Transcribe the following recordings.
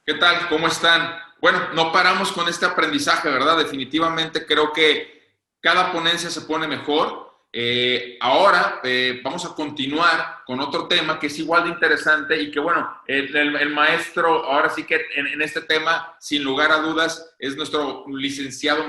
¿Qué tal? ¿Cómo están? Bueno, no paramos con este aprendizaje, ¿verdad? Definitivamente creo que cada ponencia se pone mejor. Ahora vamos a continuar con otro tema que es igual de interesante y que, bueno, el maestro, ahora sí que en este tema, sin lugar a dudas, es nuestro licenciado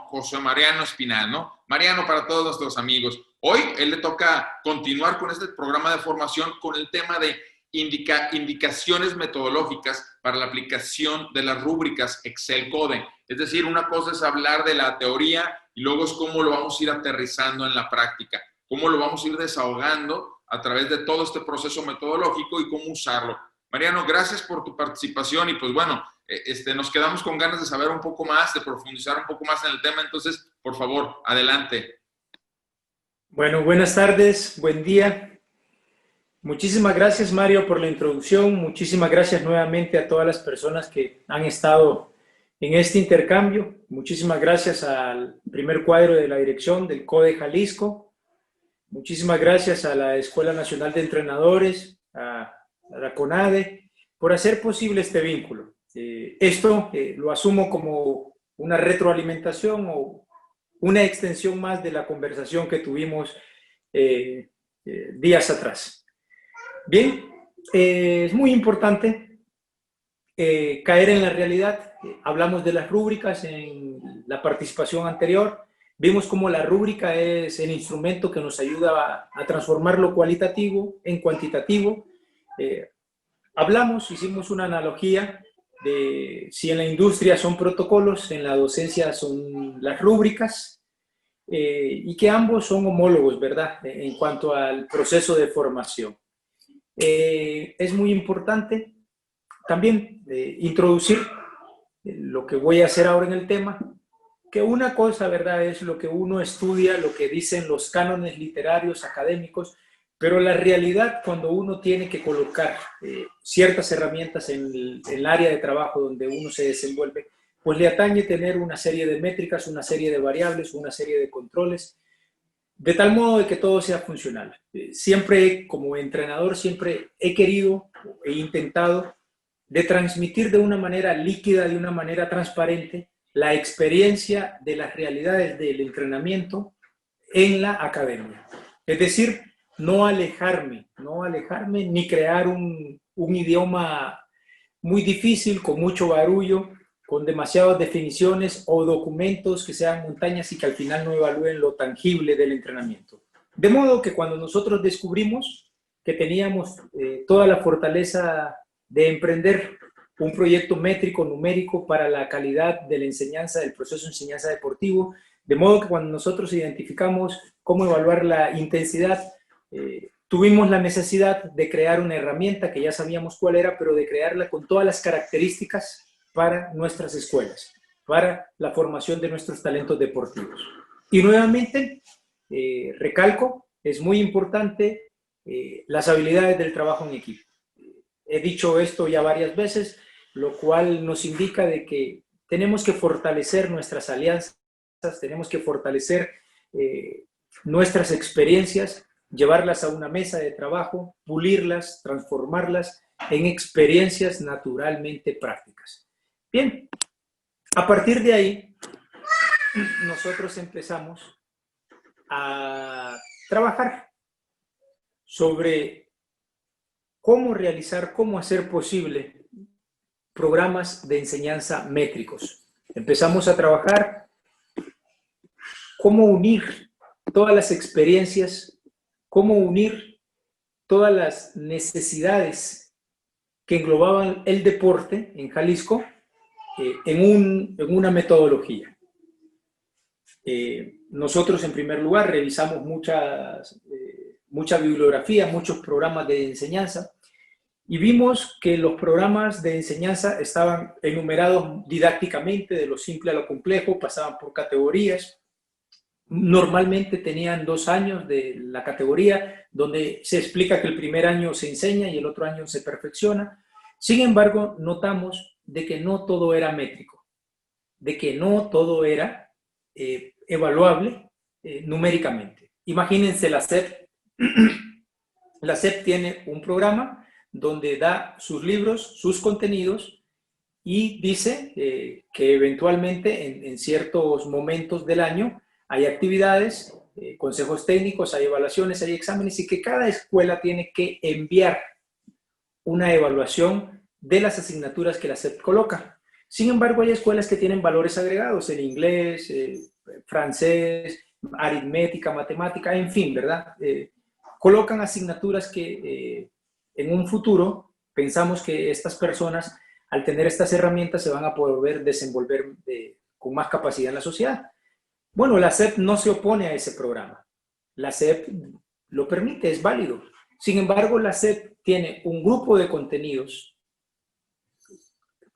José Mariano Espinal, ¿no? Mariano para todos nuestros amigos. Hoy él le toca continuar con este programa de formación con el tema de indicaciones metodológicas para la aplicación de las rúbricas Excel Code. Es decir, una cosa es hablar de la teoría y luego es cómo lo vamos a ir aterrizando en la práctica, cómo lo vamos a ir desahogando a través de todo este proceso metodológico y cómo usarlo. Mariano, gracias por tu participación y pues bueno, nos quedamos con ganas de saber un poco más, de profundizar un poco más en el tema, entonces, por favor, adelante. Bueno, buenas tardes, buen día. Muchísimas gracias, Mario, por la introducción. Muchísimas gracias nuevamente a todas las personas que han estado en este intercambio. Muchísimas gracias al primer cuadro de la dirección del CODE Jalisco. Muchísimas gracias a la Escuela Nacional de Entrenadores, a la CONADE, por hacer posible este vínculo. Esto lo asumo como una retroalimentación o una extensión más de la conversación que tuvimos días atrás. Bien, es muy importante caer en la realidad. Hablamos de las rúbricas en la participación anterior. Vimos cómo la rúbrica es el instrumento que nos ayuda a transformar lo cualitativo en cuantitativo. Hicimos una analogía de si en la industria son protocolos, en la docencia son las rúbricas, y que ambos son homólogos, ¿verdad? En cuanto al proceso de formación. Es muy importante también introducir lo que voy a hacer ahora en el tema, que una cosa, ¿verdad?, es lo que uno estudia, lo que dicen los cánones literarios académicos, pero la realidad cuando uno tiene que colocar ciertas herramientas en el área de trabajo donde uno se desenvuelve, pues le atañe tener una serie de métricas, una serie de variables, una serie de controles, de tal modo de que todo sea funcional. Siempre, como entrenador, siempre he querido, he intentado de transmitir de una manera líquida, de una manera transparente, la experiencia de las realidades del entrenamiento en la academia. Es decir, no alejarme ni crear un idioma muy difícil, con mucho barullo, con demasiadas definiciones o documentos que sean montañas y que al final no evalúen lo tangible del entrenamiento. De modo que cuando nosotros descubrimos que teníamos toda la fortaleza de emprender un proyecto métrico, numérico para la calidad de la enseñanza, del proceso de enseñanza deportivo, de modo que cuando nosotros identificamos cómo evaluar la intensidad, tuvimos la necesidad de crear una herramienta que ya sabíamos cuál era, pero de crearla con todas las características para nuestras escuelas, para la formación de nuestros talentos deportivos. Y nuevamente, recalco, es muy importante las habilidades del trabajo en equipo. He dicho esto ya varias veces, lo cual nos indica de que tenemos que fortalecer nuestras alianzas, tenemos que fortalecer nuestras experiencias, llevarlas a una mesa de trabajo, pulirlas, transformarlas en experiencias naturalmente prácticas. Bien, a partir de ahí, nosotros empezamos a trabajar sobre cómo realizar, cómo hacer posible programas de enseñanza métricos. Empezamos a trabajar cómo unir todas las experiencias, cómo unir todas las necesidades que englobaban el deporte en Jalisco en una metodología. Nosotros, en primer lugar, revisamos mucha bibliografía, muchos programas de enseñanza, y vimos que los programas de enseñanza estaban enumerados didácticamente, de lo simple a lo complejo, pasaban por categorías. Normalmente tenían 2 años de la categoría, donde se explica que el primer año se enseña y el otro año se perfecciona. Sin embargo, notamos de que no todo era métrico, de que no todo era evaluable numéricamente. Imagínense la SEP La SEP tiene un programa donde da sus libros, sus contenidos y dice que eventualmente en ciertos momentos del año hay actividades, consejos técnicos, hay evaluaciones, hay exámenes y que cada escuela tiene que enviar una evaluación de las asignaturas que la SEP coloca. Sin embargo, hay escuelas que tienen valores agregados en inglés, francés, aritmética, matemática, en fin, ¿verdad? Colocan asignaturas que en un futuro pensamos que estas personas, al tener estas herramientas, se van a poder desenvolver con más capacidad en la sociedad. Bueno, la SEP no se opone a ese programa. La SEP lo permite, es válido. Sin embargo, la SEP tiene un grupo de contenidos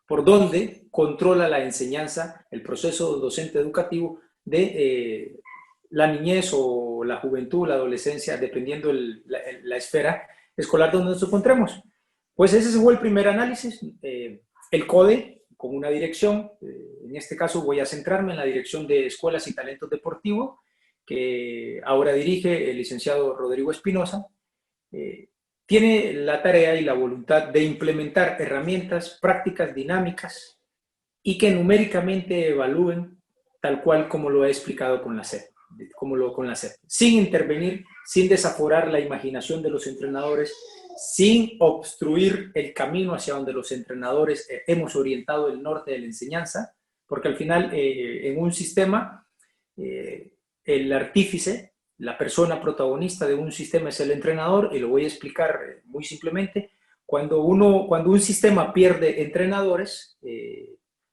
por donde controla la enseñanza, el proceso docente educativo de la niñez o la juventud, la adolescencia, dependiendo la esfera escolar donde nos encontremos. Pues ese fue el primer análisis. El CODE, con una dirección, en este caso voy a centrarme en la dirección de Escuelas y Talentos Deportivos, que ahora dirige el licenciado Rodrigo Espinosa, tiene la tarea y la voluntad de implementar herramientas prácticas dinámicas y que numéricamente evalúen tal cual como lo he explicado con la SEP, sin intervenir, sin desaforar la imaginación de los entrenadores, sin obstruir el camino hacia donde los entrenadores hemos orientado el norte de la enseñanza, porque al final en un sistema el artífice, la persona protagonista de un sistema es el entrenador, y lo voy a explicar muy simplemente. Cuando un sistema pierde entrenadores,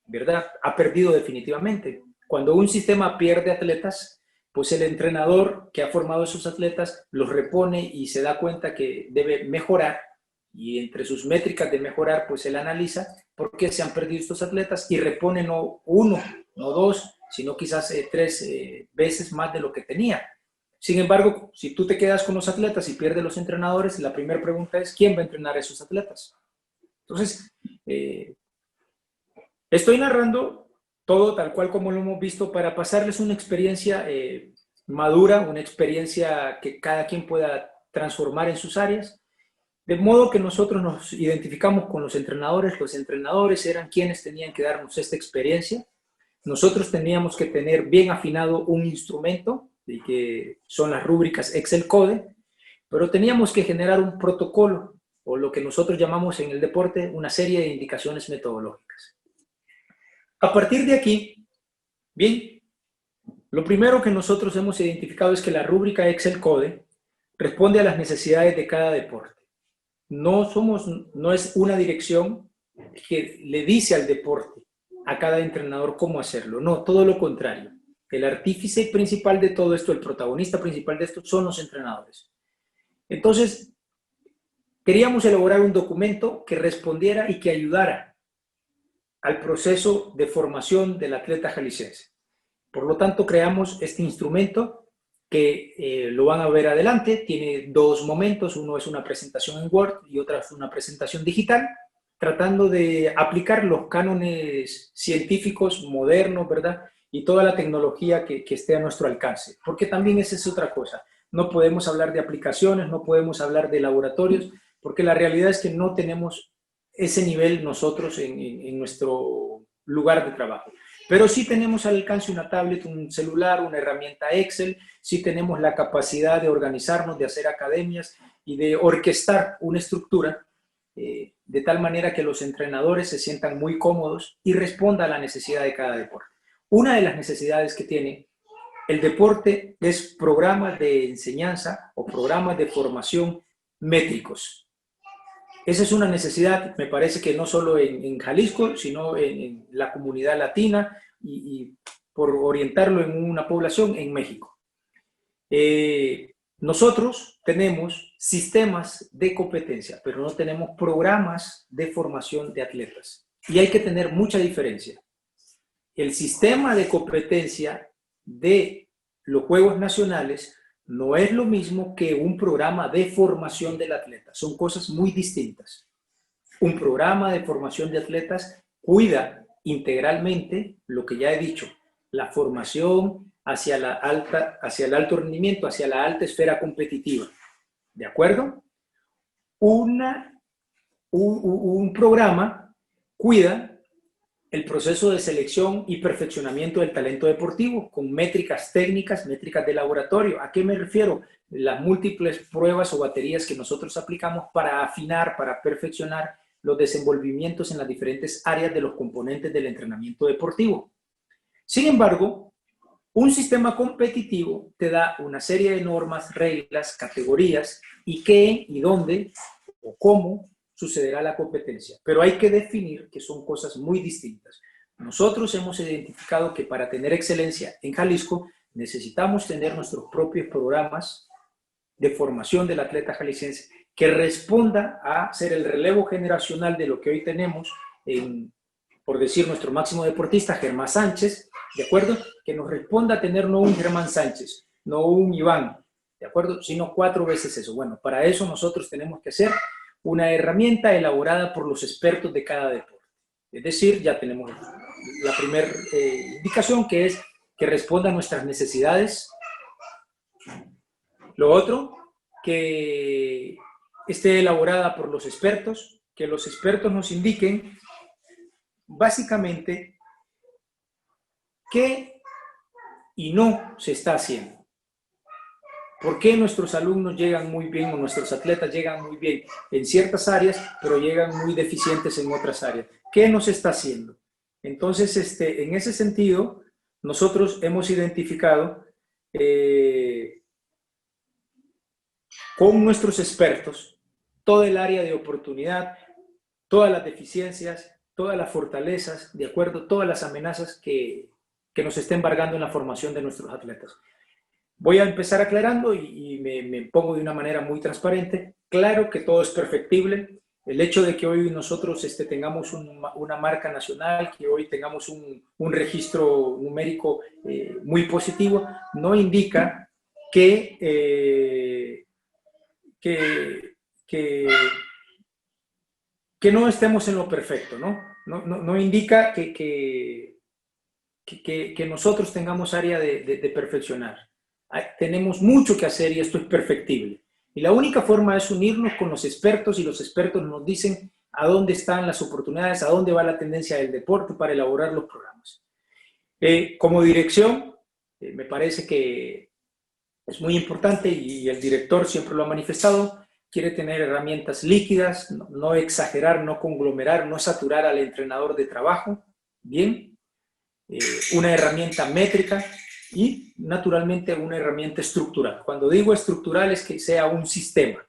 ¿verdad? Ha perdido definitivamente. Cuando un sistema pierde atletas, pues el entrenador que ha formado esos atletas los repone y se da cuenta que debe mejorar, y entre sus métricas de mejorar, pues él analiza por qué se han perdido estos atletas y repone no uno, no dos, sino quizás tres veces más de lo que tenía. Sin embargo, si tú te quedas con los atletas y pierdes los entrenadores, la primera pregunta es, ¿quién va a entrenar a esos atletas? Entonces, estoy narrando todo tal cual como lo hemos visto para pasarles una experiencia madura, una experiencia que cada quien pueda transformar en sus áreas, de modo que nosotros nos identificamos con los entrenadores eran quienes tenían que darnos esta experiencia, nosotros teníamos que tener bien afinado un instrumento, que son las rúbricas Excel Code, pero teníamos que generar un protocolo, o lo que nosotros llamamos en el deporte una serie de indicaciones metodológicas. A partir de aquí, bien, lo primero que nosotros hemos identificado es que la rúbrica Excel Code responde a las necesidades de cada deporte. No es una dirección que le dice al deporte, a cada entrenador cómo hacerlo, no, todo lo contrario. El artífice principal de todo esto, el protagonista principal de esto, son los entrenadores. Entonces, queríamos elaborar un documento que respondiera y que ayudara al proceso de formación del atleta jalisciense. Por lo tanto, creamos este instrumento que lo van a ver adelante. Tiene dos momentos, uno es una presentación en Word y otra es una presentación digital, tratando de aplicar los cánones científicos modernos, ¿verdad? Y toda la tecnología que esté a nuestro alcance, porque también esa es otra cosa. No podemos hablar de aplicaciones, no podemos hablar de laboratorios, porque la realidad es que no tenemos ese nivel nosotros en nuestro lugar de trabajo. Pero sí tenemos al alcance una tablet, un celular, una herramienta Excel, sí tenemos la capacidad de organizarnos, de hacer academias y de orquestar una estructura de tal manera que los entrenadores se sientan muy cómodos y responda a la necesidad de cada deporte. Una de las necesidades que tiene el deporte es programas de enseñanza o programas de formación métricos. Esa es una necesidad, me parece que no solo en Jalisco, sino en la comunidad latina y por orientarlo en una población en México. Nosotros tenemos sistemas de competencia, pero no tenemos programas de formación de atletas. Y hay que tener mucha diferencia. El sistema de competencia de los Juegos Nacionales no es lo mismo que un programa de formación del atleta. Son cosas muy distintas. Un programa de formación de atletas cuida integralmente lo que ya he dicho, la formación hacia el alto rendimiento, hacia la alta esfera competitiva. ¿De acuerdo? un programa cuida el proceso de selección y perfeccionamiento del talento deportivo con métricas técnicas, métricas de laboratorio. ¿A qué me refiero? Las múltiples pruebas o baterías que nosotros aplicamos para afinar, para perfeccionar los desenvolvimientos en las diferentes áreas de los componentes del entrenamiento deportivo. Sin embargo, un sistema competitivo te da una serie de normas, reglas, categorías y qué y dónde o cómo sucederá la competencia. Pero hay que definir que son cosas muy distintas. Nosotros hemos identificado que para tener excelencia en Jalisco necesitamos tener nuestros propios programas de formación del atleta jalisciense que responda a ser el relevo generacional de lo que hoy tenemos por decir, nuestro máximo deportista, Germán Sánchez, ¿de acuerdo? Que nos responda a tener no un Germán Sánchez, no un Iván, ¿de acuerdo? Sino 4 veces eso. Bueno, para eso nosotros tenemos que hacer una herramienta elaborada por los expertos de cada deporte. Es decir, ya tenemos la primera indicación, que es que responda a nuestras necesidades. Lo otro, que esté elaborada por los expertos, que los expertos nos indiquen básicamente qué y no se está haciendo. ¿Por qué nuestros alumnos llegan muy bien o nuestros atletas llegan muy bien en ciertas áreas, pero llegan muy deficientes en otras áreas? ¿Qué no se está haciendo? Entonces, en ese sentido, nosotros hemos identificado con nuestros expertos todo el área de oportunidad, todas las deficiencias, todas las fortalezas, de acuerdo, todas las amenazas que nos está embargando en la formación de nuestros atletas. Voy a empezar aclarando y me pongo de una manera muy transparente. Claro que todo es perfectible. El hecho de que hoy nosotros tengamos una marca nacional, que hoy tengamos un registro numérico muy positivo, no indica que no estemos en lo perfecto, ¿no? No indica que nosotros tengamos área de perfeccionar. Tenemos mucho que hacer y esto es perfectible. Y la única forma es unirnos con los expertos y los expertos nos dicen a dónde están las oportunidades, a dónde va la tendencia del deporte para elaborar los programas. Como dirección, me parece que es muy importante y el director siempre lo ha manifestado, quiere tener herramientas líquidas, no exagerar, no conglomerar, no saturar al entrenador de trabajo, bien, una herramienta métrica y naturalmente una herramienta estructural. Cuando digo estructural es que sea un sistema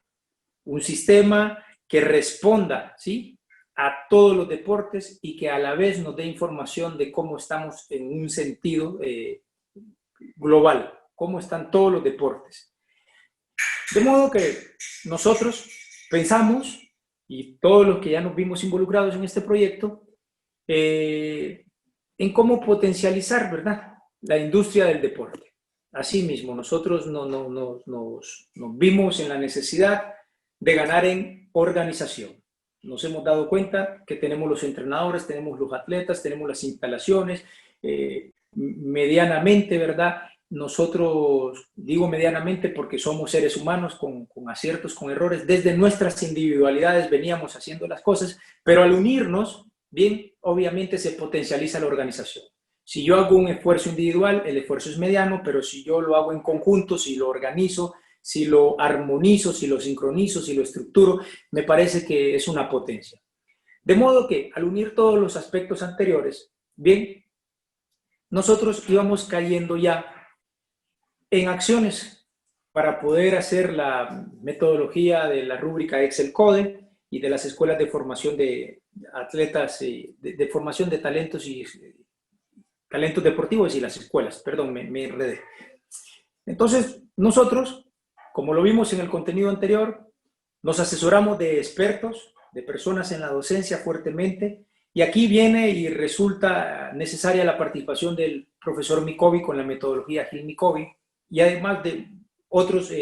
que responda, ¿sí?, a todos los deportes y que a la vez nos dé información de cómo estamos en un sentido global, cómo están todos los deportes. De modo que nosotros pensamos, y todos los que ya nos vimos involucrados en este proyecto, en cómo potencializar, ¿verdad?, la industria del deporte. Asimismo, nosotros nos vimos en la necesidad de ganar en organización. Nos hemos dado cuenta que tenemos los entrenadores, tenemos los atletas, tenemos las instalaciones, medianamente, ¿verdad? Nosotros, digo medianamente porque somos seres humanos con aciertos, con errores, desde nuestras individualidades veníamos haciendo las cosas, pero al unirnos, bien, obviamente se potencializa la organización. Si yo hago un esfuerzo individual, el esfuerzo es mediano, pero si yo lo hago en conjunto, si lo organizo, si lo armonizo, si lo sincronizo, si lo estructuro, me parece que es una potencia. De modo que al unir todos los aspectos anteriores, bien, nosotros íbamos cayendo ya en acciones para poder hacer la metodología de la rúbrica Excel Code y de las escuelas de formación de atletas, de formación de talentos y talentos deportivos y las escuelas, perdón, me enredé. Entonces, nosotros, como lo vimos en el contenido anterior, nos asesoramos de expertos, de personas en la docencia fuertemente, y aquí viene y resulta necesaria la participación del profesor Mikovi con la metodología Gil Mikovi, y además de otros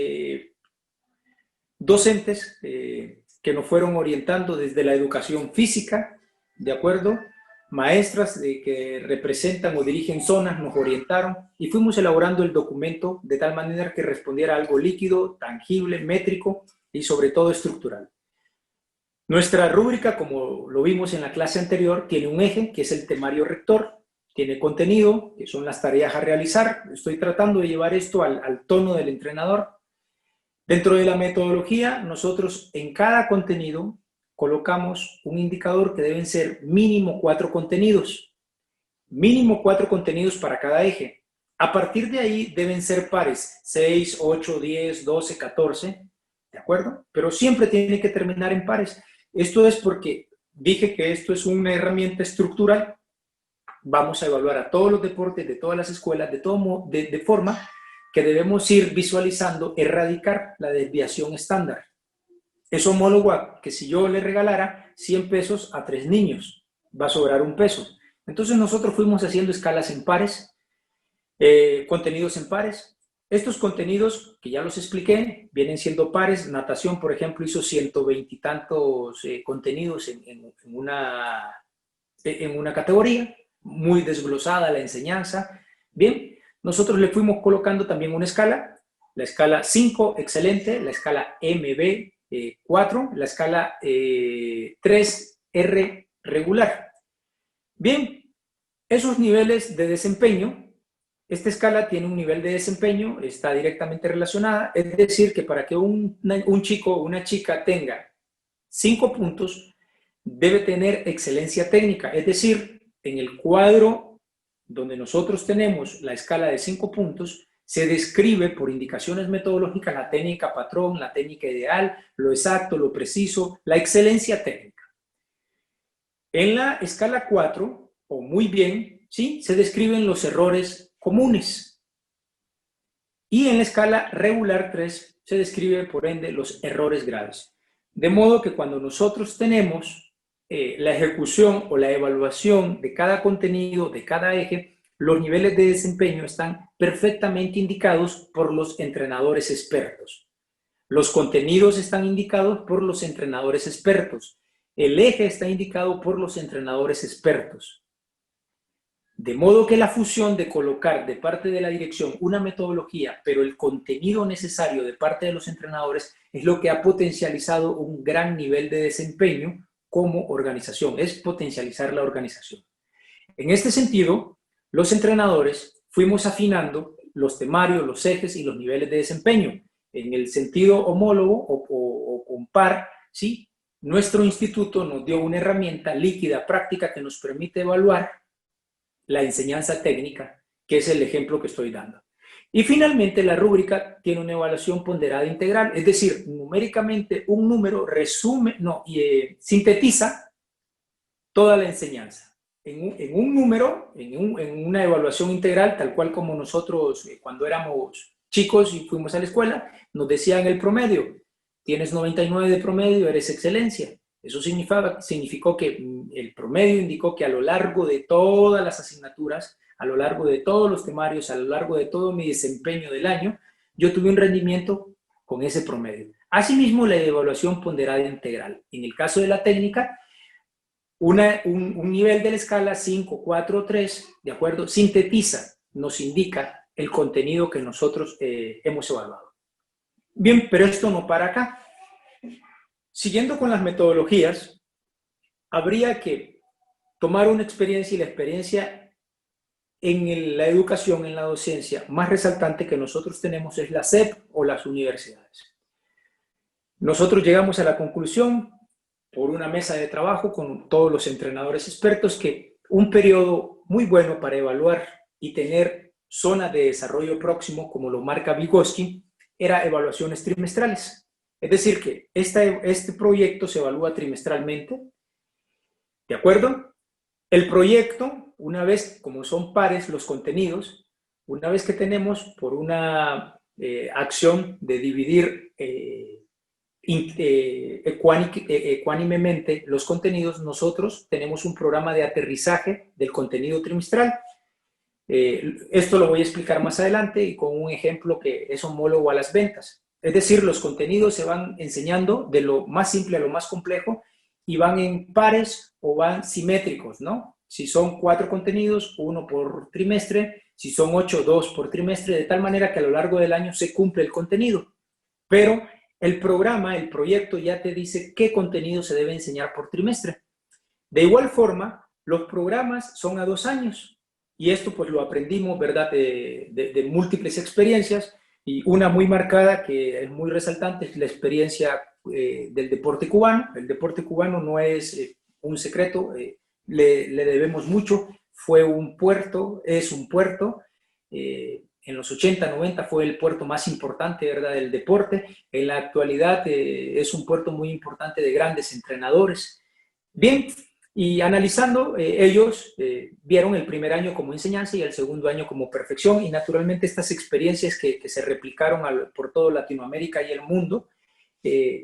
docentes que nos fueron orientando desde la educación física, ¿de acuerdo? Maestras que representan o dirigen zonas nos orientaron y fuimos elaborando el documento de tal manera que respondiera a algo líquido, tangible, métrico y sobre todo estructural. Nuestra rúbrica, como lo vimos en la clase anterior, tiene un eje, que es el temario rector, tiene contenido, que son las tareas a realizar. Estoy tratando de llevar esto al tono del entrenador. Dentro de la metodología, nosotros en cada contenido colocamos un indicador que deben ser mínimo 4 contenidos. Mínimo 4 contenidos para cada eje. A partir de ahí deben ser pares, 6, 8, 10, 12, 14, ¿de acuerdo? Pero siempre tiene que terminar en pares. Esto es porque dije que esto es una herramienta estructural. Vamos a evaluar a todos los deportes de todas las escuelas de forma que debemos ir visualizando, erradicar la desviación estándar. Es homólogo a que si yo le regalara 100 pesos a 3 niños, va a sobrar un peso. Entonces nosotros fuimos haciendo escalas en pares, contenidos en pares. Estos contenidos, que ya los expliqué, vienen siendo pares. Natación, por ejemplo, hizo 120 y tantos contenidos en una categoría, muy desglosada la enseñanza. Bien, nosotros le fuimos colocando también una escala, la escala 5, excelente, la escala MB 4, la escala 3R regular. Bien, esos niveles de desempeño, esta escala tiene un nivel de desempeño, está directamente relacionada, es decir, que para que un chico o una chica tenga 5 puntos, debe tener excelencia técnica, es decir, en el cuadro donde nosotros tenemos la escala de 5 puntos, se describe por indicaciones metodológicas la técnica patrón, la técnica ideal, lo exacto, lo preciso, la excelencia técnica. En la escala 4, o muy bien, ¿sí?, se describen los errores comunes. Y en la escala regular 3 se describe, por ende, los errores graves. De modo que cuando nosotros tenemos la ejecución o la evaluación de cada contenido, de cada eje, los niveles de desempeño están perfectamente indicados por los entrenadores expertos. Los contenidos están indicados por los entrenadores expertos. El eje está indicado por los entrenadores expertos. De modo que la fusión de colocar de parte de la dirección una metodología, pero el contenido necesario de parte de los entrenadores, es lo que ha potencializado un gran nivel de desempeño como organización, es potencializar la organización. En este sentido, los entrenadores fuimos afinando los temarios, los ejes y los niveles de desempeño. En el sentido homólogo o con par, ¿sí?, nuestro instituto nos dio una herramienta líquida, práctica, que nos permite evaluar la enseñanza técnica, que es el ejemplo que estoy dando. Y finalmente la rúbrica tiene una evaluación ponderada integral, es decir, numéricamente un número sintetiza toda la enseñanza. En un número, en una evaluación integral, tal cual como nosotros cuando éramos chicos y fuimos a la escuela, nos decían el promedio, tienes 99 de promedio, eres excelencia. Eso significó que el promedio indicó que a lo largo de todas las asignaturas, a lo largo de todos los temarios, a lo largo de todo mi desempeño del año, yo tuve un rendimiento con ese promedio. Asimismo, la evaluación ponderada integral. En el caso de la técnica, un nivel de la escala 5, 4, 3, ¿de acuerdo?, sintetiza, nos indica el contenido que nosotros hemos evaluado. Bien, pero esto no para acá. Siguiendo con las metodologías, habría que tomar una experiencia, y la experiencia en la educación, en la docencia, más resaltante que nosotros tenemos es la SEP o las universidades. Nosotros llegamos a la conclusión, por una mesa de trabajo con todos los entrenadores expertos, que un periodo muy bueno para evaluar y tener zonas de desarrollo próximo, como lo marca Vygotsky, era evaluaciones trimestrales. Es decir, que este proyecto se evalúa trimestralmente, ¿de acuerdo? El proyecto, una vez, como son pares los contenidos, una vez que tenemos por una acción de dividir ecuánimemente los contenidos, nosotros tenemos un programa de aterrizaje del contenido trimestral. Esto lo voy a explicar más adelante y con un ejemplo que es homólogo a las ventas. Es decir, los contenidos se van enseñando de lo más simple a lo más complejo y van en pares o van simétricos, ¿no? Si son 4 contenidos, 1 por trimestre; si son 8, 2 por trimestre, de tal manera que a lo largo del año se cumple el contenido. Pero el programa, el proyecto ya te dice qué contenido se debe enseñar por trimestre. De igual forma, los programas son a 2 años y esto pues lo aprendimos, ¿verdad?, de múltiples experiencias, y una muy marcada que es muy resaltante es la experiencia del deporte cubano. El deporte cubano no es un secreto, le debemos mucho, fue un puerto, es un puerto, en los 80, 90 fue el puerto más importante, ¿verdad?, del deporte. En la actualidad es un puerto muy importante de grandes entrenadores. Bien, y analizando, ellos vieron el primer año como enseñanza y el segundo año como perfección, y naturalmente estas experiencias que se replicaron por toda Latinoamérica y el mundo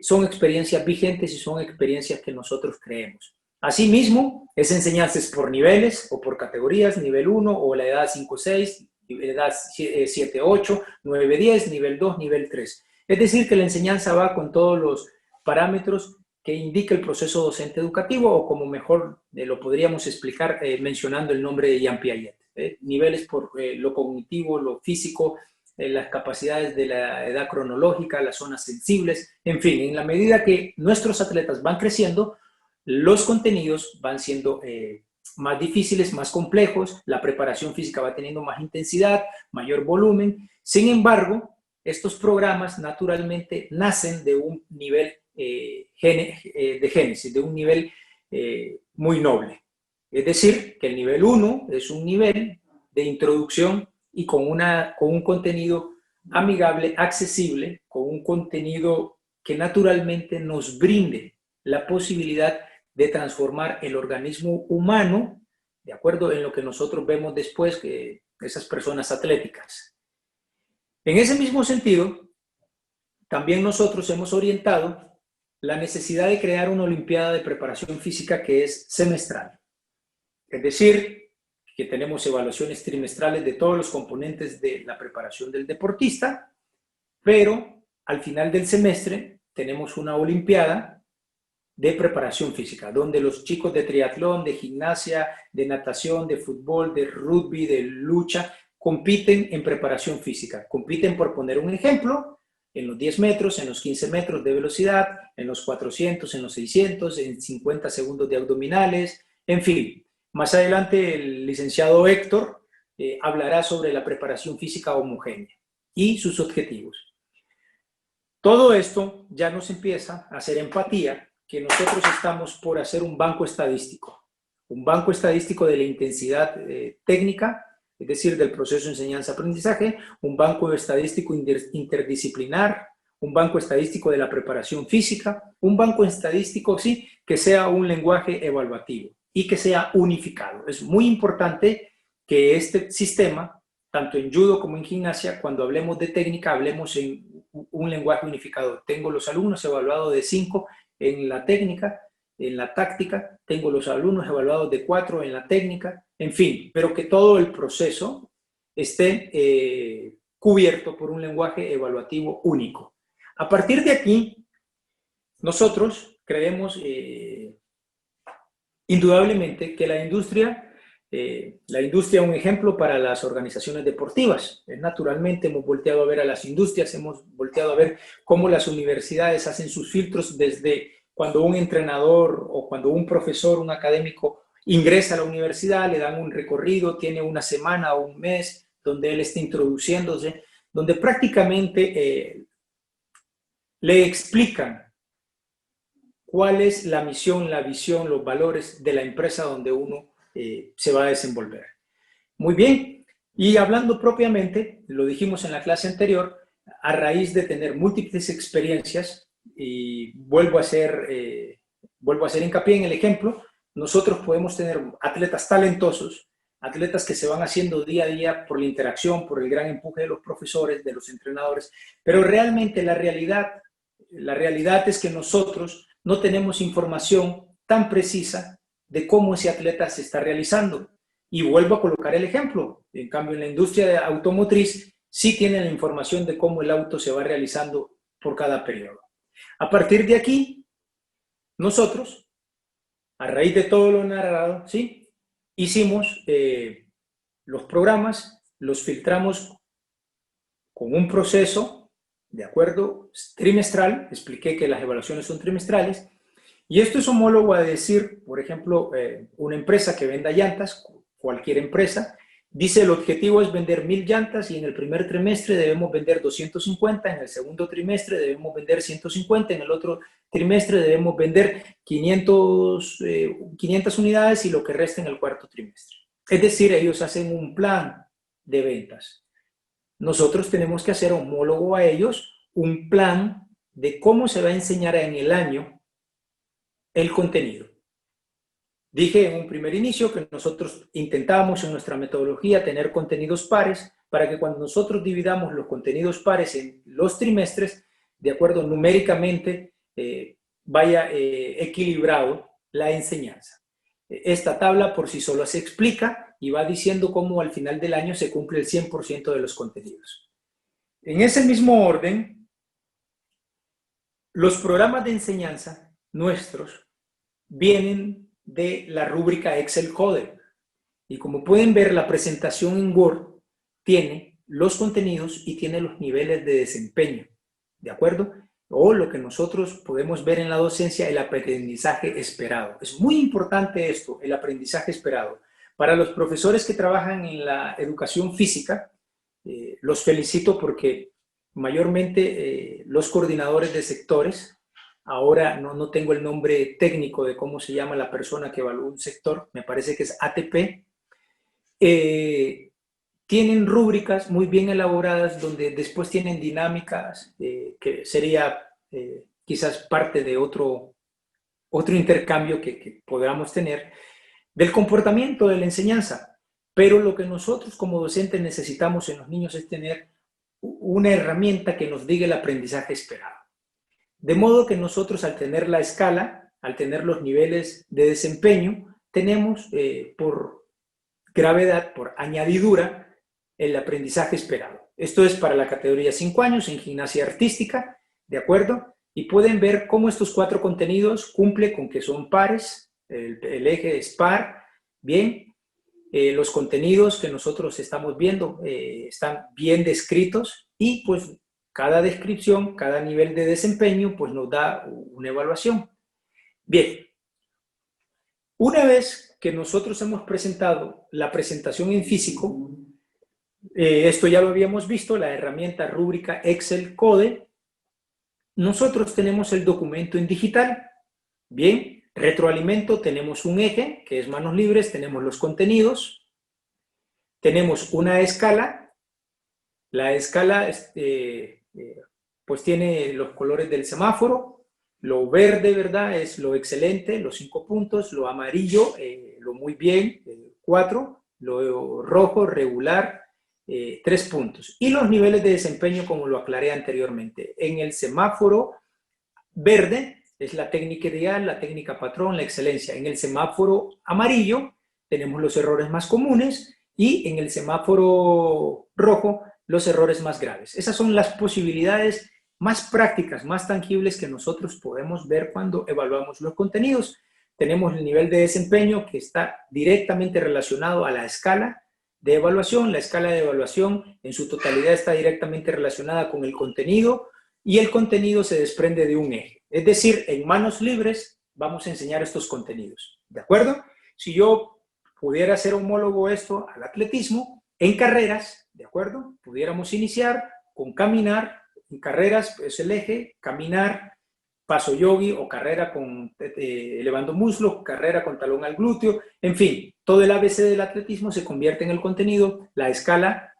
son experiencias vigentes y son experiencias que nosotros creemos. Asimismo, esa enseñanza es por niveles o por categorías, nivel 1 o la edad 5-6, edad 7-8, 9-10, nivel 2, nivel 3. Es decir, que la enseñanza va con todos los parámetros que indica el proceso docente educativo, o como mejor lo podríamos explicar mencionando el nombre de Jean Piaget. Niveles por lo cognitivo, lo físico, las capacidades de la edad cronológica, las zonas sensibles, en fin, en la medida que nuestros atletas van creciendo, los contenidos van siendo más difíciles, más complejos, la preparación física va teniendo más intensidad, mayor volumen. Sin embargo, estos programas naturalmente nacen de un nivel de génesis, de un nivel muy noble. Es decir, que el nivel 1 es un nivel de introducción y con un contenido amigable, accesible, con un contenido que naturalmente nos brinde la posibilidad de transformar el organismo humano, de acuerdo en lo que nosotros vemos después, que esas personas atléticas. En ese mismo sentido, también nosotros hemos orientado la necesidad de crear una olimpiada de preparación física que es semestral. Es decir, que tenemos evaluaciones trimestrales de todos los componentes de la preparación del deportista, pero al final del semestre tenemos una olimpiada de preparación física, donde los chicos de triatlón, de gimnasia, de natación, de fútbol, de rugby, de lucha, compiten en preparación física. Compiten, por poner un ejemplo, en los 10 metros, en los 15 metros de velocidad, en los 400, en los 600, en 50 segundos de abdominales, en fin. Más adelante el licenciado Héctor hablará sobre la preparación física homogénea y sus objetivos. Todo esto ya nos empieza a hacer empatía, que nosotros estamos por hacer un banco estadístico de la intensidad técnica, es decir, del proceso de enseñanza-aprendizaje, un banco estadístico interdisciplinar, un banco estadístico de la preparación física, un banco estadístico, sí, que sea un lenguaje evaluativo y que sea unificado. Es muy importante que este sistema, tanto en judo como en gimnasia, cuando hablemos de técnica, hablemos en un lenguaje unificado. Tengo los alumnos evaluados de 5 en la técnica, en la táctica, tengo los alumnos evaluados de 4 en la técnica, en fin, pero que todo el proceso esté cubierto por un lenguaje evaluativo único. A partir de aquí, nosotros creemos indudablemente que la industria es un ejemplo para las organizaciones deportivas. Naturalmente hemos volteado a ver a las industrias, hemos volteado a ver cómo las universidades hacen sus filtros desde cuando un entrenador o cuando un profesor, un académico ingresa a la universidad, le dan un recorrido, tiene una semana o un mes donde él está introduciéndose, donde prácticamente le explican cuál es la misión, la visión, los valores de la empresa donde uno se va a desenvolver. Muy bien, y hablando propiamente, lo dijimos en la clase anterior, a raíz de tener múltiples experiencias, y vuelvo a hacer hincapié en el ejemplo, nosotros podemos tener atletas talentosos, atletas que se van haciendo día a día por la interacción, por el gran empuje de los profesores, de los entrenadores, pero realmente la realidad es que nosotros no tenemos información tan precisa de cómo ese atleta se está realizando. Y vuelvo a colocar el ejemplo. En cambio, en la industria automotriz sí tienen la información de cómo el auto se va realizando por cada periodo. A partir de aquí, nosotros, a raíz de todo lo narrado, ¿sí?, hicimos los programas, los filtramos con un proceso ¿de acuerdo? Trimestral, expliqué que las evaluaciones son trimestrales, y esto es homólogo a decir, por ejemplo, una empresa que venda llantas, cualquier empresa, dice el objetivo es vender 1000 llantas y en el primer trimestre debemos vender 250, en el segundo trimestre debemos vender 150, en el otro trimestre debemos vender 500 unidades y lo que resta en el cuarto trimestre. Es decir, ellos hacen un plan de ventas. Nosotros tenemos que hacer homólogo a ellos un plan de cómo se va a enseñar en el año el contenido. Dije en un primer inicio que nosotros intentábamos en nuestra metodología tener contenidos pares para que cuando nosotros dividamos los contenidos pares en los trimestres, de acuerdo numéricamente, vaya equilibrado la enseñanza. Esta tabla por sí sola se explica y va diciendo cómo al final del año se cumple el 100% de los contenidos. En ese mismo orden, los programas de enseñanza nuestros vienen de la rúbrica Excel Code. Y como pueden ver, la presentación en Word tiene los contenidos y tiene los niveles de desempeño, ¿de acuerdo? O lo que nosotros podemos ver en la docencia, el aprendizaje esperado. Es muy importante esto, el aprendizaje esperado. Para los profesores que trabajan en la educación física, los felicito porque mayormente los coordinadores de sectores, ahora no tengo el nombre técnico de cómo se llama la persona que evalúa un sector, me parece que es ATP, tienen rúbricas muy bien elaboradas donde después tienen dinámicas que sería quizás parte de otro intercambio que podamos tener del comportamiento de la enseñanza. Pero lo que nosotros como docentes necesitamos en los niños es tener una herramienta que nos diga el aprendizaje esperado. De modo que nosotros al tener la escala, al tener los niveles de desempeño, tenemos por gravedad, por añadidura, el aprendizaje esperado. Esto es para la categoría 5 años en gimnasia artística, ¿de acuerdo? Y pueden ver cómo estos 4 contenidos cumplen con que son pares, el eje es par, bien. Los contenidos que nosotros estamos viendo están bien descritos y pues cada descripción, cada nivel de desempeño pues nos da una evaluación. Bien, una vez que nosotros hemos presentado la presentación en físico, esto ya lo habíamos visto, la herramienta rúbrica Excel Code, nosotros tenemos el documento en digital. Bien, retroalimento, tenemos un eje, que es manos libres, tenemos los contenidos, tenemos una escala, la escala pues tiene los colores del semáforo, lo verde, ¿verdad?, es lo excelente, los 5 puntos, lo amarillo, lo muy bien, 4, lo rojo, regular, 3 puntos. Y los niveles de desempeño, como lo aclaré anteriormente. En el semáforo verde es la técnica ideal, la técnica patrón, la excelencia. En el semáforo amarillo tenemos los errores más comunes y en el semáforo rojo los errores más graves. Esas son las posibilidades más prácticas, más tangibles que nosotros podemos ver cuando evaluamos los contenidos. Tenemos el nivel de desempeño que está directamente relacionado a la escala de evaluación. La escala de evaluación en su totalidad está directamente relacionada con el contenido y el contenido se desprende de un eje. Es decir, en manos libres vamos a enseñar estos contenidos. ¿De acuerdo? Si yo pudiera hacer homólogo esto al atletismo, en carreras, ¿de acuerdo? Pudiéramos iniciar con caminar. En carreras es el eje, caminar, paso yogi o carrera con elevando muslo, carrera con talón al glúteo, en fin, todo el ABC del atletismo se convierte en el contenido, la escala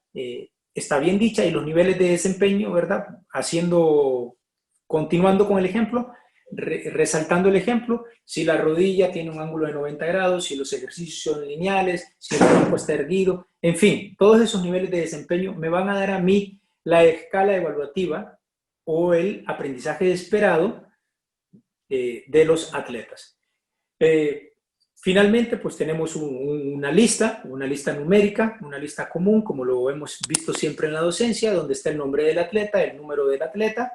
está bien dicha y los niveles de desempeño, ¿verdad? Continuando con el ejemplo, resaltando el ejemplo, si la rodilla tiene un ángulo de 90 grados, si los ejercicios son lineales, si el cuerpo está erguido, en fin, todos esos niveles de desempeño me van a dar a mí la escala evaluativa o el aprendizaje esperado de los atletas. Finalmente, pues tenemos una lista numérica, una lista común, como lo hemos visto siempre en la docencia, donde está el nombre del atleta, el número del atleta,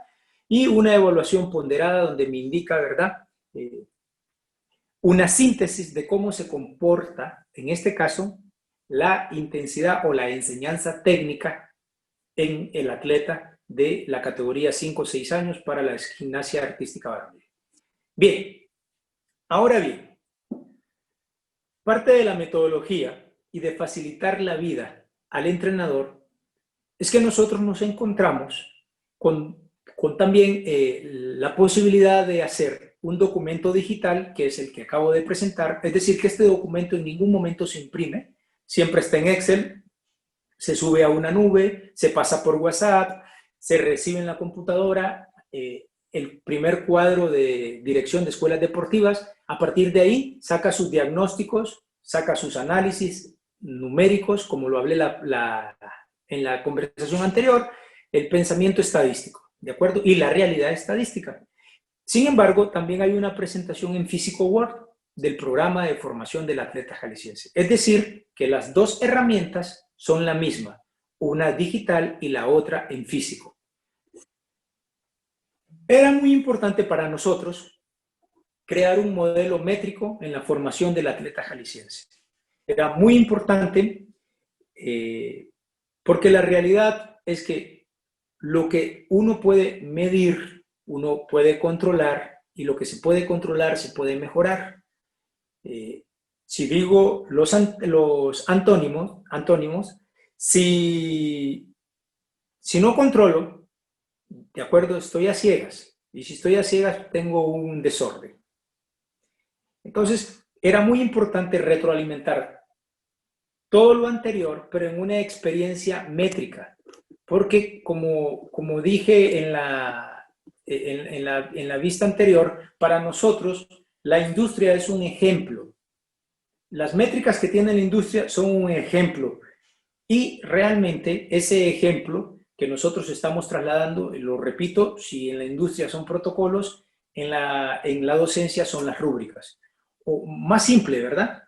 y una evaluación ponderada donde me indica, ¿verdad?, una síntesis de cómo se comporta, en este caso, la intensidad o la enseñanza técnica en el atleta de la categoría 5 o 6 años para la gimnasia artística varonil. Bien, ahora bien, parte de la metodología y de facilitar la vida al entrenador es que nosotros nos encontramos con también la posibilidad de hacer un documento digital, que es el que acabo de presentar, es decir, que este documento en ningún momento se imprime, siempre está en Excel, se sube a una nube, se pasa por WhatsApp, se recibe en la computadora el primer cuadro de dirección de escuelas deportivas. A partir de ahí saca sus diagnósticos, saca sus análisis numéricos, como lo hablé en la conversación anterior, el pensamiento estadístico, ¿de acuerdo? Y la realidad estadística. Sin embargo, también hay una presentación en Físico Word del programa de formación del atleta jalisciense. Es decir, que las dos herramientas son la misma, una digital y la otra en físico. Era muy importante para nosotros crear un modelo métrico en la formación del atleta jalisciense. Era muy importante porque la realidad es que lo que uno puede medir, uno puede controlar, y lo que se puede controlar se puede mejorar. Si digo los antónimos, si no controlo, de acuerdo, estoy a ciegas. Y si estoy a ciegas, tengo un desorden. Entonces, era muy importante retroalimentar todo lo anterior, pero en una experiencia métrica. Porque, como dije en la vista anterior, para nosotros la industria es un ejemplo. Las métricas que tiene la industria son un ejemplo. Y realmente ese ejemplo que nosotros estamos trasladando, lo repito, si en la industria son protocolos, en la docencia son las rúbricas. O más simple, ¿verdad?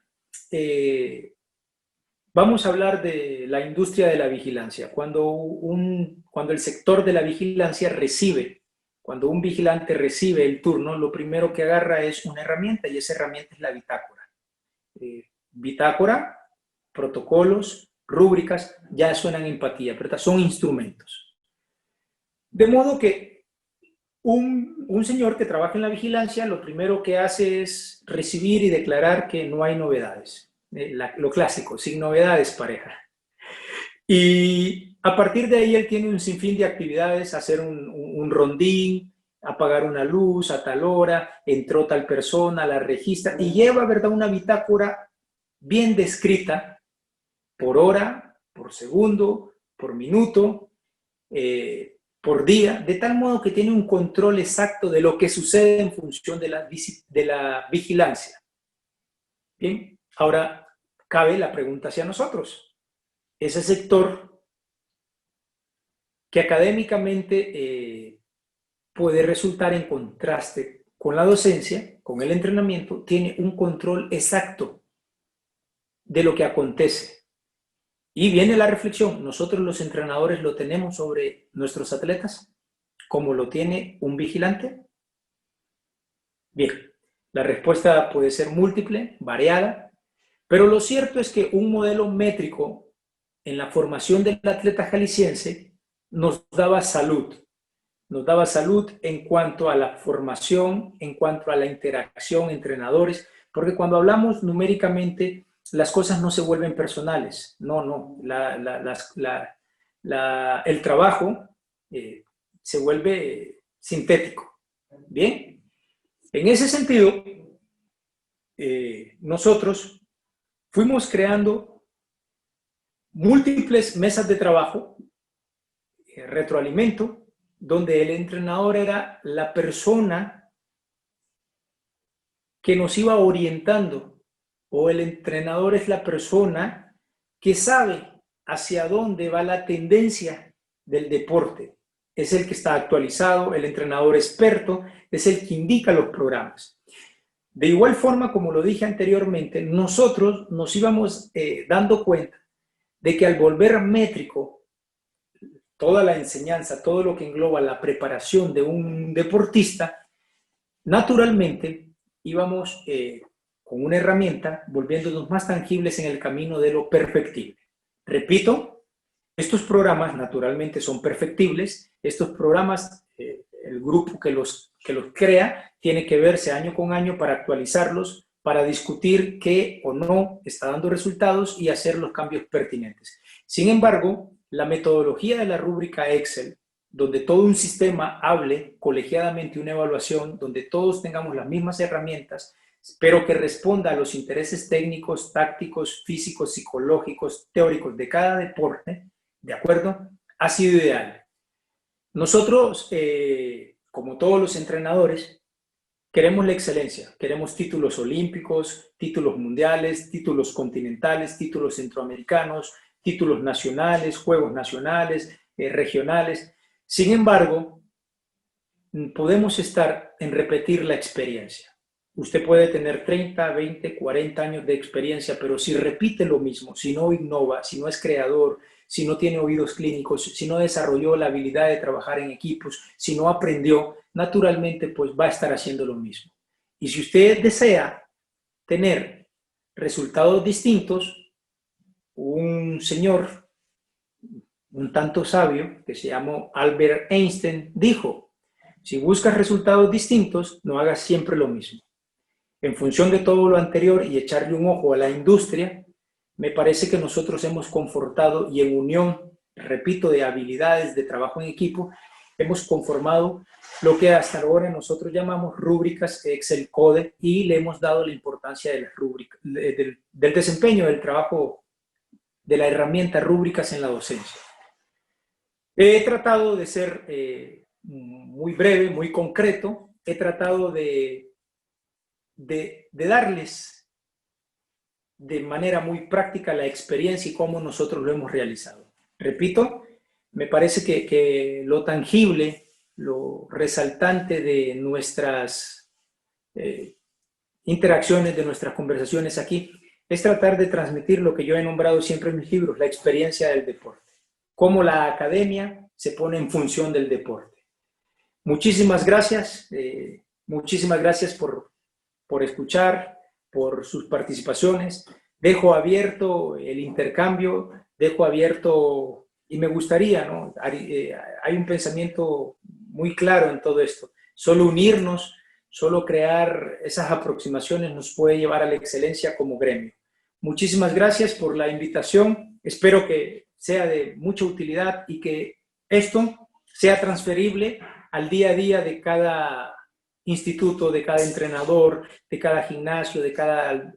Vamos a hablar de la industria de la vigilancia. Cuando el sector de la vigilancia cuando un vigilante recibe el turno, lo primero que agarra es una herramienta, y esa herramienta es la bitácora. Bitácora, protocolos, rúbricas, ya suenan empatía, ¿verdad? Son instrumentos. De modo que un señor que trabaja en la vigilancia, lo primero que hace es recibir y declarar que no hay novedades. Lo clásico, sin novedades, pareja. Y a partir de ahí él tiene un sinfín de actividades, hacer un rondín, apagar una luz a tal hora, entró tal persona, la registra y lleva, ¿verdad?, una bitácora bien descrita por hora, por segundo, por minuto, por día, de tal modo que tiene un control exacto de lo que sucede en función de la vigilancia. Bien, ahora cabe la pregunta hacia nosotros. Ese sector que académicamente puede resultar en contraste con la docencia, con el entrenamiento, tiene un control exacto de lo que acontece. Y viene la reflexión, ¿nosotros los entrenadores lo tenemos sobre nuestros atletas como lo tiene un vigilante? Bien, la respuesta puede ser múltiple, variada, pero lo cierto es que un modelo métrico en la formación del atleta jalisciense nos daba salud en cuanto a la formación, en cuanto a la interacción entre entrenadores, porque cuando hablamos numéricamente, las cosas no se vuelven personales, no, el trabajo se vuelve sintético. Bien, en ese sentido, nosotros fuimos creando múltiples mesas de trabajo, retroalimento, donde el entrenador era la persona que nos iba orientando, o el entrenador es la persona que sabe hacia dónde va la tendencia del deporte. Es el que está actualizado, el entrenador experto, es el que indica los programas. De igual forma, como lo dije anteriormente, nosotros nos íbamos dando cuenta de que al volver métrico toda la enseñanza, todo lo que engloba la preparación de un deportista, naturalmente íbamos con una herramienta volviéndonos más tangibles en el camino de lo perfectible. Repito, Estos programas naturalmente son perfectibles. Estos programas, el grupo que los crea tiene que verse año con año para actualizarlos, para discutir qué o no está dando resultados y hacer los cambios pertinentes. Sin embargo, la metodología de la rúbrica Excel, donde todo un sistema hable colegiadamente una evaluación, donde todos tengamos las mismas herramientas, pero que responda a los intereses técnicos, tácticos, físicos, psicológicos, teóricos de cada deporte, ¿de acuerdo? Ha sido ideal. Nosotros, como todos los entrenadores, queremos la excelencia, queremos títulos olímpicos, títulos mundiales, títulos continentales, títulos centroamericanos, títulos nacionales, juegos nacionales, regionales. Sin embargo, podemos estar en repetir la experiencia. Usted puede tener 30, 20, 40 años de experiencia, pero si repite lo mismo, si no innova, si no es creador, si no tiene oídos clínicos, si no desarrolló la habilidad de trabajar en equipos, si no aprendió, naturalmente pues va a estar haciendo lo mismo. Y si usted desea tener resultados distintos, un señor un tanto sabio que se llamó Albert Einstein dijo: si buscas resultados distintos, no hagas siempre lo mismo. En función de todo lo anterior y echarle un ojo a la industria, me parece que nosotros hemos confortado y en unión, repito, de habilidades de trabajo en equipo, hemos conformado lo que hasta ahora nosotros llamamos rúbricas Excel Code y le hemos dado la importancia de las rúbricas, del desempeño del trabajo de la herramienta rúbricas en la docencia. He tratado de ser muy breve, muy concreto, he tratado de darles de manera muy práctica la experiencia y cómo nosotros lo hemos realizado. Repito, me parece que lo tangible, lo resaltante de nuestras interacciones, de nuestras conversaciones aquí, es tratar de transmitir lo que yo he nombrado siempre en mis libros, la experiencia del deporte, cómo la academia se pone en función del deporte. Muchísimas gracias por escuchar, por sus participaciones. Dejo abierto el intercambio, dejo abierto, y me gustaría, ¿no? Hay un pensamiento muy claro en todo esto. Solo unirnos, solo crear esas aproximaciones nos puede llevar a la excelencia como gremio. Muchísimas gracias por la invitación. Espero que sea de mucha utilidad y que esto sea transferible al día a día de cada instituto, de cada entrenador, de cada gimnasio, de cada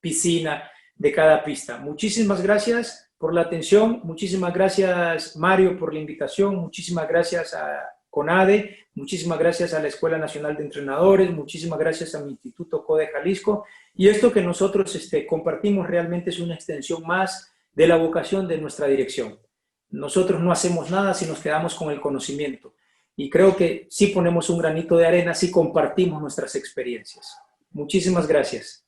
piscina, de cada pista. Muchísimas gracias por la atención, muchísimas gracias Mario por la invitación, muchísimas gracias a CONADE, muchísimas gracias a la Escuela Nacional de Entrenadores, muchísimas gracias a mi Instituto CODE Jalisco, y esto que nosotros compartimos realmente es una extensión más de la vocación de nuestra dirección. Nosotros no hacemos nada si nos quedamos con el conocimiento. Y creo que sí ponemos un granito de arena, sí compartimos nuestras experiencias. Muchísimas gracias.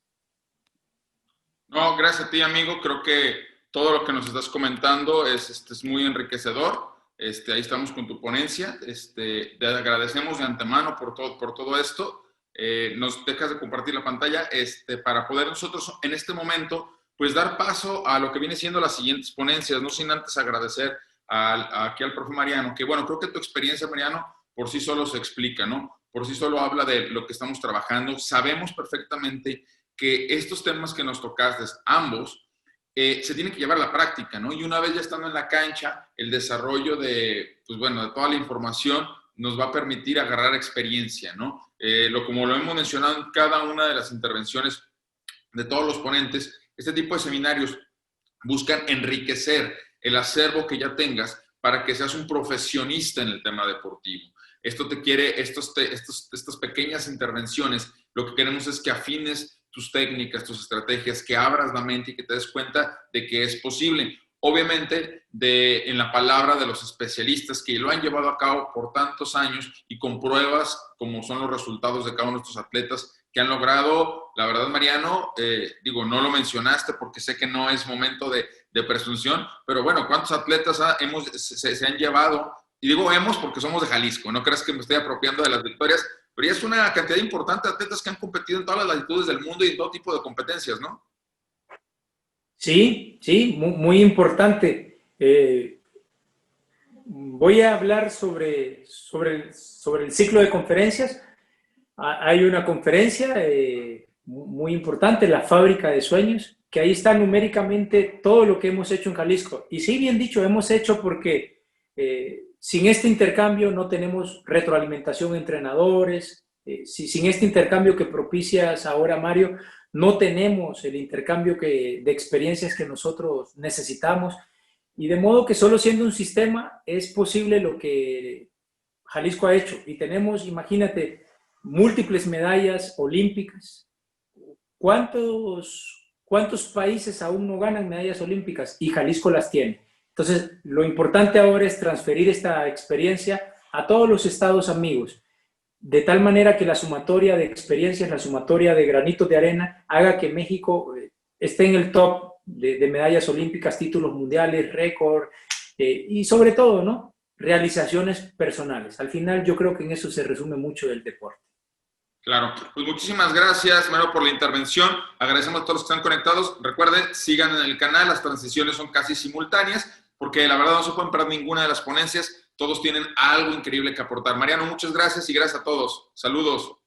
No, gracias a ti, amigo. Creo que todo lo que nos estás comentando es muy enriquecedor. Ahí estamos con tu ponencia. Te agradecemos de antemano por todo esto. Nos dejas de compartir la pantalla para poder nosotros en este momento pues dar paso a lo que viene siendo las siguientes ponencias, no sin antes agradecer aquí al profe Mariano, que bueno, creo que tu experiencia, Mariano, por sí solo se explica, ¿no? Por sí solo habla de lo que estamos trabajando. Sabemos perfectamente que estos temas que nos tocaste, ambos, se tienen que llevar a la práctica, ¿no? Y una vez ya estando en la cancha, el desarrollo de toda la información nos va a permitir agarrar experiencia, ¿no? Como lo hemos mencionado en cada una de las intervenciones de todos los ponentes, este tipo de seminarios buscan enriquecer el acervo que ya tengas para que seas un profesionista en el tema deportivo. Estas pequeñas intervenciones, lo que queremos es que afines tus técnicas, tus estrategias, que abras la mente y que te des cuenta de que es posible. Obviamente, en la palabra de los especialistas que lo han llevado a cabo por tantos años y con pruebas como son los resultados de cada uno de estos atletas que han logrado, la verdad, Mariano, no lo mencionaste porque sé que no es momento de presunción, pero bueno, ¿cuántos atletas se han llevado? Y digo hemos porque somos de Jalisco, no creas que me estoy apropiando de las victorias, pero ya es una cantidad importante de atletas que han competido en todas las latitudes del mundo y en todo tipo de competencias, ¿no? Sí, muy, muy importante. Voy a hablar sobre el ciclo de conferencias. Hay una conferencia muy importante, la Fábrica de Sueños, que ahí está numéricamente todo lo que hemos hecho en Jalisco. Y sí, bien dicho, hemos hecho porque sin este intercambio no tenemos retroalimentación entre entrenadores. Sin este intercambio que propicias ahora, Mario, no tenemos el intercambio de experiencias que nosotros necesitamos. Y de modo que solo siendo un sistema es posible lo que Jalisco ha hecho. Y tenemos, imagínate, múltiples medallas olímpicas. ¿Cuántos países aún no ganan medallas olímpicas? Y Jalisco las tiene. Entonces, lo importante ahora es transferir esta experiencia a todos los estados amigos, de tal manera que la sumatoria de experiencias, la sumatoria de granitos de arena, haga que México esté en el top de medallas olímpicas, títulos mundiales, récord, y sobre todo, ¿no? Realizaciones personales. Al final yo creo que en eso se resume mucho del deporte. Claro, pues muchísimas gracias, Mario, por la intervención. Agradecemos a todos los que están conectados. Recuerden, sigan en el canal, las transiciones son casi simultáneas, porque la verdad no se pueden perder ninguna de las ponencias. Todos tienen algo increíble que aportar. Mariano, muchas gracias y gracias a todos. Saludos.